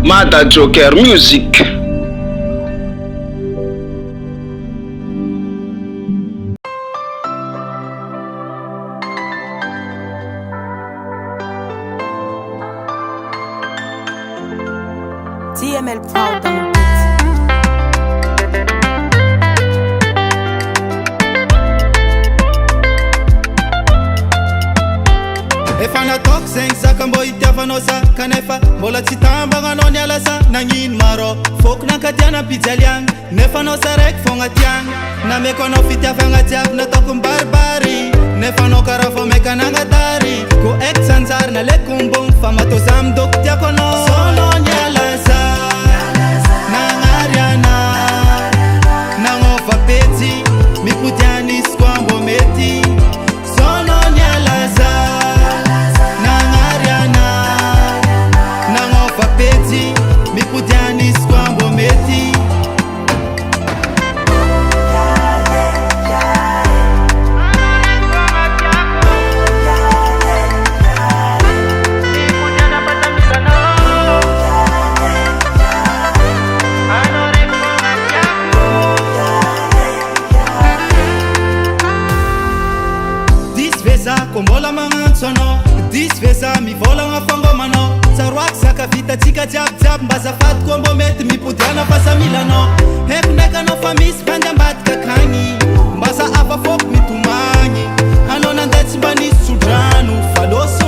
Mada Joker Music. TML Proud on the beat. Efa natoko zegny zaka mbô itiavanao sa kanefa mbola tsy tambagnanao nialasa nagnino marô foko nankatiana pijaliagny nefa anao saraiky fogna tiagny nameko anao fitiavagna jiaby nataoko mibaribary nefa anao karaha fô maika nangatary ko eky sanjary naleko mbogny fa matô za midoko tiako anao sonao nialasa nagnariana nagnova petsy mipodianisy koa mbô mety sonao nialasa papeti mikudiani skwambo meti disveza kombola magnantsono disveza mivolagna fangomano tsaroaky zaka vitatsika jiabijiaby mba zafady koa mbô mety mipodiana fasamilanao haiko ndraiky anao fa misy vandy ambadika akagny mba za afa fôko mitomagny anao nanday tsy mba nisy tsodrano fa lôsy